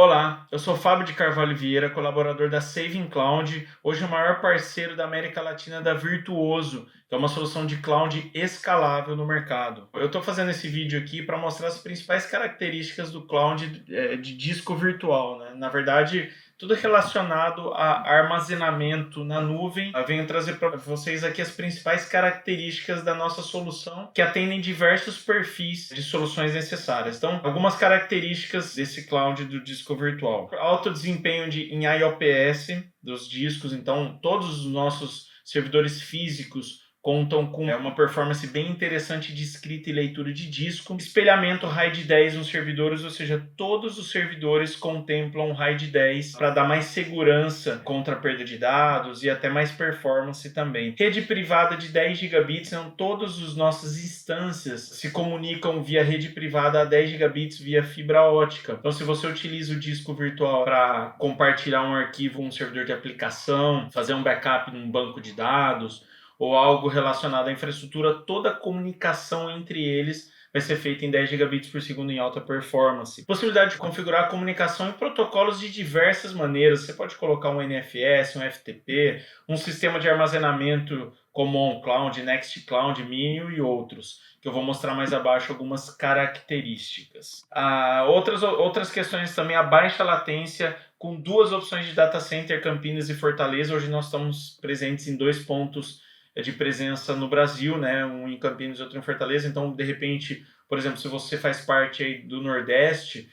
Olá, eu sou Fábio de Carvalho Vieira, colaborador da Saving Cloud, hoje o maior parceiro da América Latina da Virtuoso, que é uma solução de cloud escalável no mercado. Eu estou fazendo esse vídeo aqui para mostrar as principais características do cloud de disco virtual, né? Na verdade, tudo relacionado a armazenamento na nuvem. Eu venho trazer para vocês aqui as principais características da nossa solução que atendem diversos perfis de soluções necessárias. Então, algumas características desse cloud do disco virtual. Alto desempenho em IOPS dos discos, então todos os nossos servidores físicos contam com uma performance bem interessante de escrita e leitura de disco. Espelhamento RAID 10 nos servidores, ou seja, todos os servidores contemplam RAID 10 para dar mais segurança contra a perda de dados e até mais performance também. Rede privada de 10 gigabits, então todas as nossas instâncias se comunicam via rede privada a 10 gigabits via fibra ótica. Então, se você utiliza o disco virtual para compartilhar um arquivo, um servidor de aplicação, fazer um backup num banco de dados, ou algo relacionado à infraestrutura, toda a comunicação entre eles vai ser feita em 10 gigabits por segundo em alta performance. Possibilidade de configurar a comunicação em protocolos de diversas maneiras. Você pode colocar um NFS, um FTP, um sistema de armazenamento como OnCloud, NextCloud, Minio e outros, que eu vou mostrar mais abaixo algumas características. Outras questões também, a baixa latência, com duas opções de data center, Campinas e Fortaleza. Hoje nós estamos presentes em 2 pontos de presença no Brasil, né? Um em Campinas e outro em Fortaleza. Então, de repente, por exemplo, se você faz parte aí do Nordeste,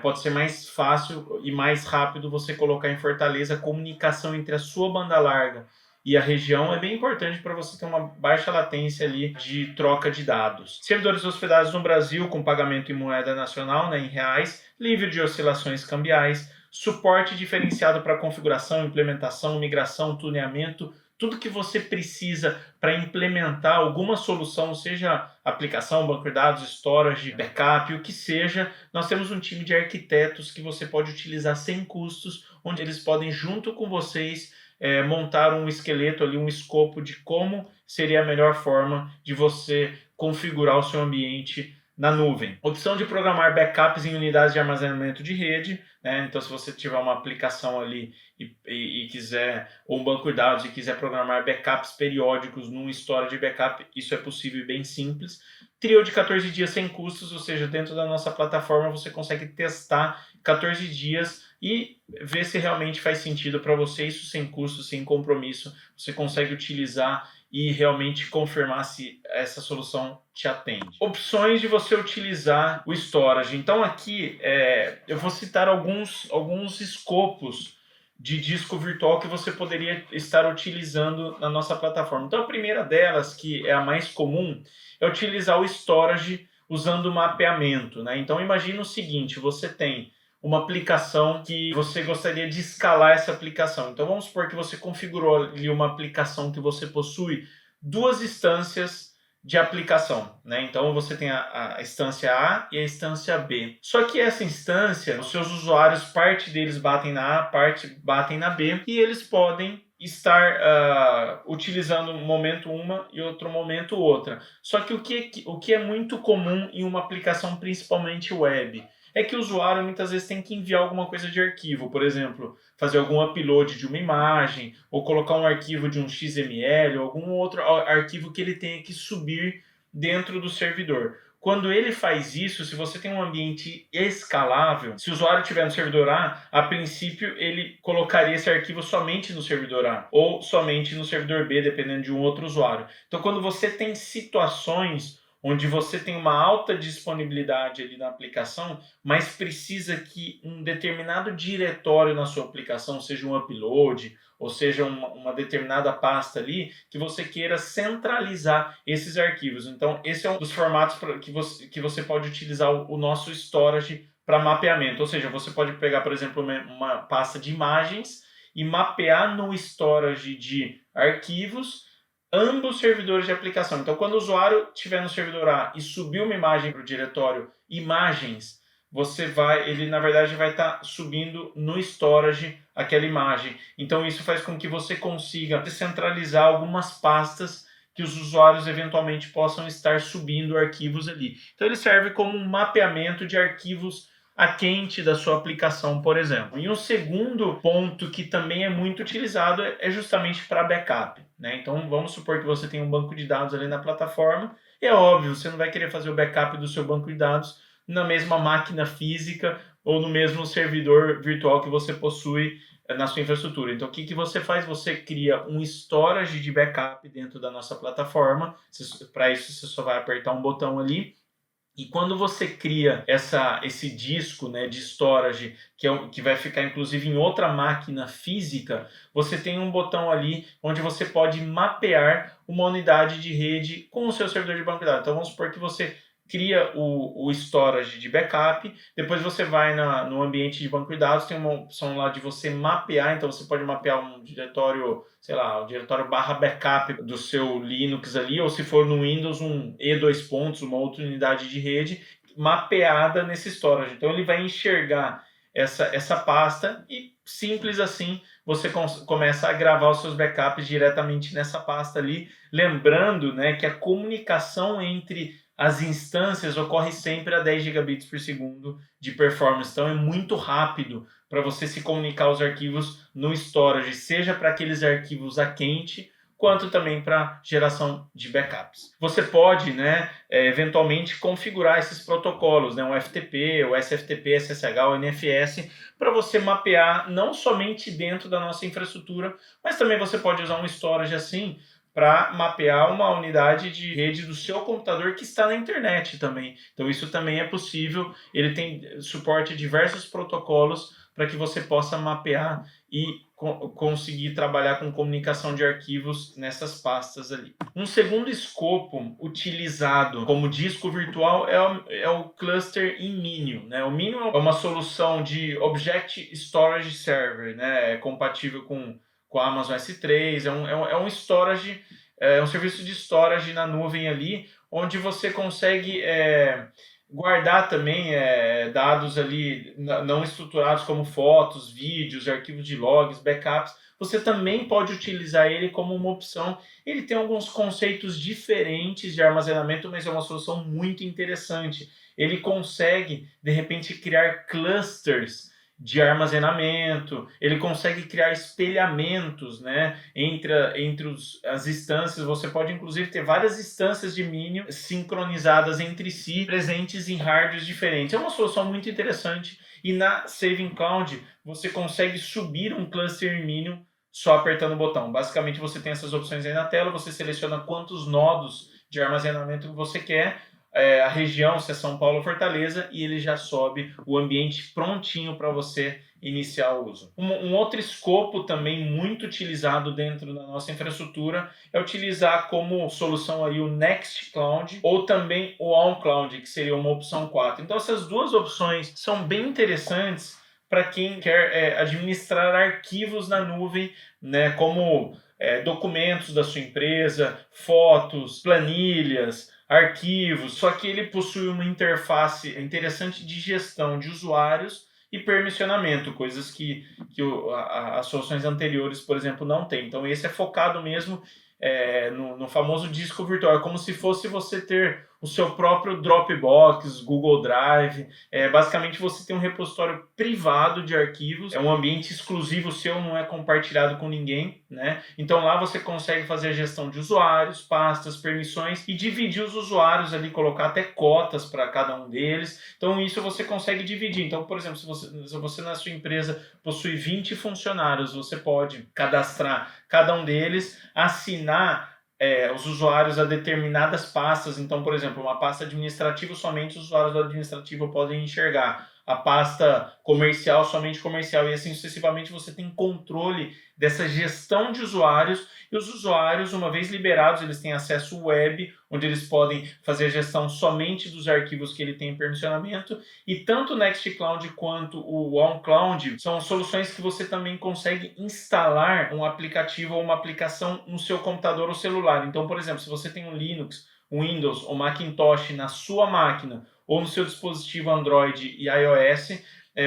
pode ser mais fácil e mais rápido você colocar em Fortaleza. A comunicação entre a sua banda larga e a região é bem importante para você ter uma baixa latência ali de troca de dados. Servidores hospedados no Brasil com pagamento em moeda nacional, né, em reais, livre de oscilações cambiais, suporte diferenciado para configuração, implementação, migração, tuneamento, tudo que você precisa para implementar alguma solução, seja aplicação, banco de dados, storage, backup, o que seja. Nós temos um time de arquitetos que você pode utilizar sem custos, onde eles podem, junto com vocês, montar um esqueleto ali, um escopo de como seria a melhor forma de você configurar o seu ambiente na nuvem. Opção de programar backups em unidades de armazenamento de rede, né? Então, se você tiver uma aplicação ali e quiser, ou um banco de dados e quiser programar backups periódicos num storage de backup, isso é possível e bem simples. Trio de 14 dias sem custos, ou seja, dentro da nossa plataforma você consegue testar 14 dias e ver se realmente faz sentido para você, isso sem custo, sem compromisso. Você consegue utilizar e realmente confirmar se essa solução te atende. Opções de você utilizar o storage. Então aqui eu vou citar alguns escopos de disco virtual que você poderia estar utilizando na nossa plataforma. Então a primeira delas, que é a mais comum, é utilizar o storage usando mapeamento, né? Então imagina o seguinte, você tem uma aplicação que você gostaria de escalar essa aplicação. Então vamos supor que você configurou ali uma aplicação que você possui duas instâncias de aplicação, né? Então você tem a instância A e a instância B. Só que essa instância, os seus usuários, parte deles batem na A, parte batem na B, e eles podem estar utilizando um momento uma e outro momento outra. Só que o que é muito comum em uma aplicação, principalmente web, é que o usuário muitas vezes tem que enviar alguma coisa de arquivo, por exemplo, fazer algum upload de uma imagem, ou colocar um arquivo de um XML, ou algum outro arquivo que ele tenha que subir dentro do servidor. Quando ele faz isso, se você tem um ambiente escalável, se o usuário estiver no servidor a princípio ele colocaria esse arquivo somente no servidor A, ou somente no servidor B, dependendo de um outro usuário. Então, quando você tem situações onde você tem uma alta disponibilidade ali na aplicação, mas precisa que um determinado diretório na sua aplicação, seja um upload, ou seja uma determinada pasta ali, que você queira centralizar esses arquivos. Então, esse é um dos formatos que você pode utilizar o nosso storage para mapeamento. Ou seja, você pode pegar, por exemplo, uma pasta de imagens e mapear no storage de arquivos ambos servidores de aplicação. Então, quando o usuário estiver no servidor A e subir uma imagem para o diretório imagens, ele na verdade vai estar subindo no storage aquela imagem. Então, isso faz com que você consiga descentralizar algumas pastas que os usuários eventualmente possam estar subindo arquivos ali. Então, ele serve como um mapeamento de arquivos a quente da sua aplicação, por exemplo. E um segundo ponto que também é muito utilizado é justamente para backup, né? Então vamos supor que você tem um banco de dados ali na plataforma, e é óbvio, você não vai querer fazer o backup do seu banco de dados na mesma máquina física ou no mesmo servidor virtual que você possui na sua infraestrutura. Então, o que você faz? Você cria um storage de backup dentro da nossa plataforma. Para isso, você só vai apertar um botão ali. E quando você cria esse disco, né, de storage, que vai ficar inclusive em outra máquina física, você tem um botão ali onde você pode mapear uma unidade de rede com o seu servidor de banco de dados. Então vamos supor que você cria o storage de backup, depois você vai no ambiente de banco de dados, tem uma opção lá de você mapear, então você pode mapear um diretório, sei lá, o diretório /backup do seu Linux ali, ou se for no Windows, um E2 pontos, uma outra unidade de rede mapeada nesse storage. Então ele vai enxergar essa pasta e simples assim você começa a gravar os seus backups diretamente nessa pasta ali, lembrando, né, que a comunicação entre as instâncias ocorre sempre a 10 gigabits por segundo de performance, então é muito rápido para você se comunicar os arquivos no storage, seja para aqueles arquivos a quente, quanto também para geração de backups. Você pode, né, eventualmente configurar esses protocolos, né, o FTP, o SFTP, SSH, o NFS, para você mapear não somente dentro da nossa infraestrutura, mas também você pode usar um storage assim para mapear uma unidade de rede do seu computador que está na internet também. Então isso também é possível, ele tem suporte a diversos protocolos para que você possa mapear e conseguir trabalhar com comunicação de arquivos nessas pastas ali. Um segundo escopo utilizado como disco virtual é o cluster em Minio, né? O Minio é uma solução de Object Storage Server, né? É compatível com a Amazon S3, é um storage, um serviço de storage na nuvem ali, onde você consegue guardar também dados ali não estruturados como fotos, vídeos, arquivos de logs, backups. Você também pode utilizar ele como uma opção. Ele tem alguns conceitos diferentes de armazenamento, mas é uma solução muito interessante. Ele consegue, de repente, criar clusters de armazenamento, ele consegue criar espelhamentos, né, entre as instâncias. Você pode inclusive ter várias instâncias de Minio sincronizadas entre si, presentes em hardwares diferentes. É uma solução muito interessante, e na Saving Cloud você consegue subir um cluster em Minio só apertando o botão. Basicamente você tem essas opções aí na tela, você seleciona quantos nodos de armazenamento você quer, a região, se é São Paulo ou Fortaleza, e ele já sobe o ambiente prontinho para você iniciar o uso. Um outro escopo também muito utilizado dentro da nossa infraestrutura é utilizar como solução aí o Nextcloud ou também o OnCloud, que seria uma opção 4. Então essas duas opções são bem interessantes para quem quer administrar arquivos na nuvem, né, como documentos da sua empresa, fotos, planilhas, arquivos, só que ele possui uma interface interessante de gestão de usuários e permissionamento, coisas que as soluções anteriores, por exemplo, não tem. Então esse é focado mesmo no famoso disco virtual, é como se fosse você ter o seu próprio Dropbox, Google Drive. Basicamente você tem um repositório privado de arquivos, é um ambiente exclusivo seu, não é compartilhado com ninguém, né? Então lá você consegue fazer a gestão de usuários, pastas, permissões e dividir os usuários ali, colocar até cotas para cada um deles. Então isso você consegue dividir. Então, por exemplo, se você na sua empresa possui 20 funcionários, você pode cadastrar cada um deles, assinar os usuários a determinadas pastas. Então, por exemplo, uma pasta administrativa, somente os usuários do administrativo podem enxergar. A pasta comercial, somente comercial. E assim sucessivamente você tem controle dessa gestão de usuários. E os usuários, uma vez liberados, eles têm acesso web, onde eles podem fazer a gestão somente dos arquivos que ele tem em permissionamento. E tanto o Nextcloud quanto o OnCloud são soluções que você também consegue instalar um aplicativo ou uma aplicação no seu computador ou celular. Então, por exemplo, se você tem um Linux, Windows ou Macintosh na sua máquina ou no seu dispositivo Android e iOS,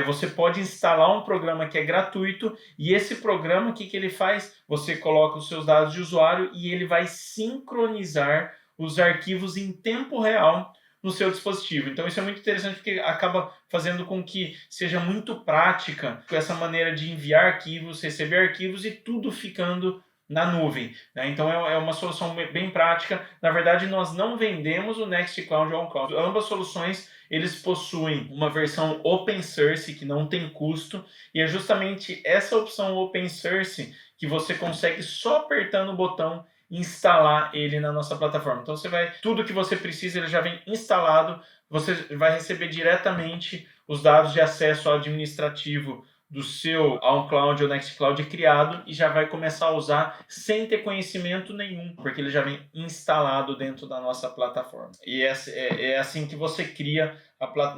você pode instalar um programa que é gratuito, e esse programa, o que ele faz? Você coloca os seus dados de usuário e ele vai sincronizar os arquivos em tempo real no seu dispositivo. Então isso é muito interessante porque acaba fazendo com que seja muito prática essa maneira de enviar arquivos, receber arquivos e tudo ficando na nuvem, né? Então é uma solução bem prática. Na verdade, nós não vendemos o Nextcloud ou OnCloud. Ambas soluções eles possuem uma versão open source que não tem custo, e é justamente essa opção open source que você consegue só apertando o botão instalar ele na nossa plataforma. Então tudo que você precisa ele já vem instalado, você vai receber diretamente os dados de acesso administrativo do seu OnCloud ou Nextcloud criado e já vai começar a usar sem ter conhecimento nenhum, porque ele já vem instalado dentro da nossa plataforma. E é assim que você cria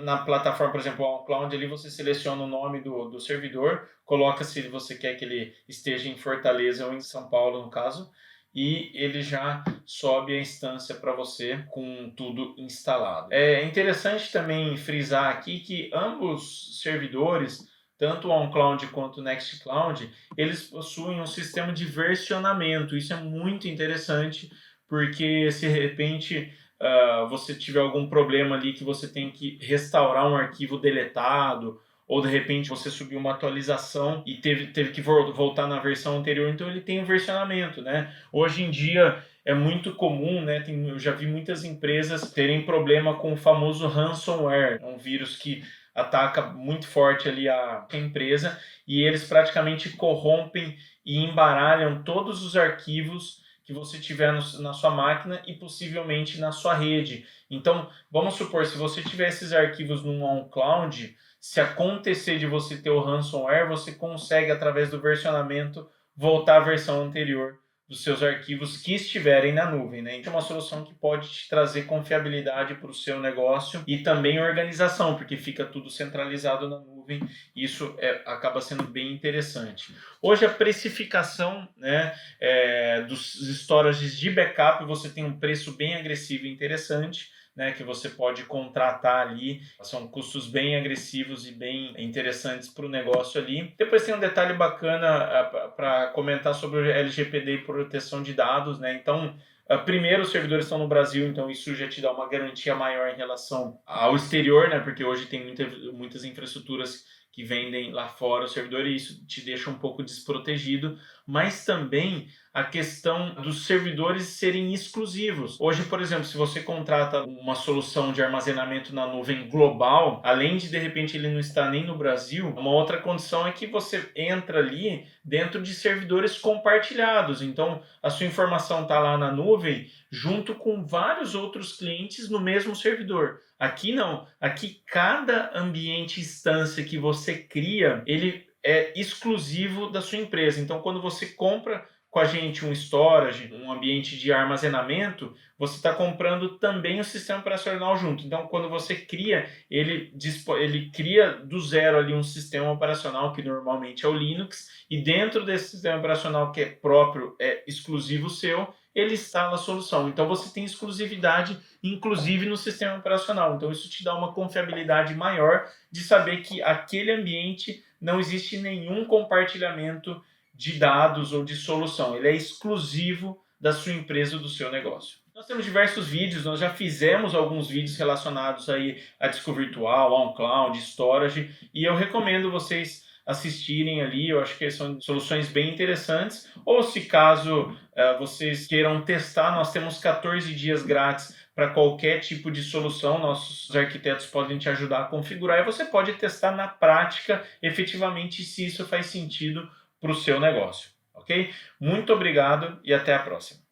na plataforma, por exemplo, o OnCloud, ali você seleciona o nome do servidor, coloca se você quer que ele esteja em Fortaleza ou em São Paulo, no caso, e ele já sobe a instância para você com tudo instalado. É interessante também frisar aqui que ambos servidores, tanto o OnCloud quanto o Nextcloud, eles possuem um sistema de versionamento. Isso é muito interessante, porque se de repente você tiver algum problema ali que você tem que restaurar um arquivo deletado, ou de repente você subiu uma atualização e teve que voltar na versão anterior, então ele tem um versionamento, né? Hoje em dia é muito comum, né? Eu já vi muitas empresas terem problema com o famoso ransomware, um vírus que ataca muito forte ali a empresa, e eles praticamente corrompem e embaralham todos os arquivos que você tiver na sua máquina e possivelmente na sua rede. Então, vamos supor, se você tiver esses arquivos no OnCloud, se acontecer de você ter o ransomware, você consegue, através do versionamento, voltar à versão anterior dos seus arquivos que estiverem na nuvem, né? Então é uma solução que pode te trazer confiabilidade para o seu negócio e também organização, porque fica tudo centralizado na nuvem. Isso acaba sendo bem interessante. Hoje a precificação, né, dos storages de backup, você tem um preço bem agressivo e interessante, né, que você pode contratar ali. São custos bem agressivos e bem interessantes para o negócio ali. Depois tem um detalhe bacana para comentar sobre o LGPD e proteção de dados, né? Então, primeiro, os servidores estão no Brasil, então isso já te dá uma garantia maior em relação ao exterior, né? Porque hoje tem muitas infraestruturas que vendem lá fora o servidor e isso te deixa um pouco desprotegido, mas também a questão dos servidores serem exclusivos. Hoje, por exemplo, se você contrata uma solução de armazenamento na nuvem global, além de repente ele não estar nem no Brasil, uma outra condição é que você entra ali dentro de servidores compartilhados. Então, a sua informação está lá na nuvem junto com vários outros clientes no mesmo servidor. Aqui não. Aqui cada ambiente instância que você cria, ele é exclusivo da sua empresa. Então, quando você compra com a gente um storage, um ambiente de armazenamento, você está comprando também o sistema operacional junto. Então, quando você cria, ele cria do zero ali um sistema operacional que normalmente é o Linux, e dentro desse sistema operacional que é próprio, é exclusivo seu, ele instala a solução. Então, você tem exclusividade, inclusive no sistema operacional. Então, isso te dá uma confiabilidade maior de saber que aquele ambiente não existe nenhum compartilhamento de dados ou de solução. Ele é exclusivo da sua empresa ou do seu negócio. Nós temos diversos vídeos, nós já fizemos alguns vídeos relacionados aí a disco virtual, OnCloud, storage, e eu recomendo vocês assistirem ali. Eu acho que são soluções bem interessantes. Ou se caso vocês queiram testar, nós temos 14 dias grátis para qualquer tipo de solução. Nossos arquitetos podem te ajudar a configurar e você pode testar na prática efetivamente se isso faz sentido para o seu negócio, ok? Muito obrigado e até a próxima.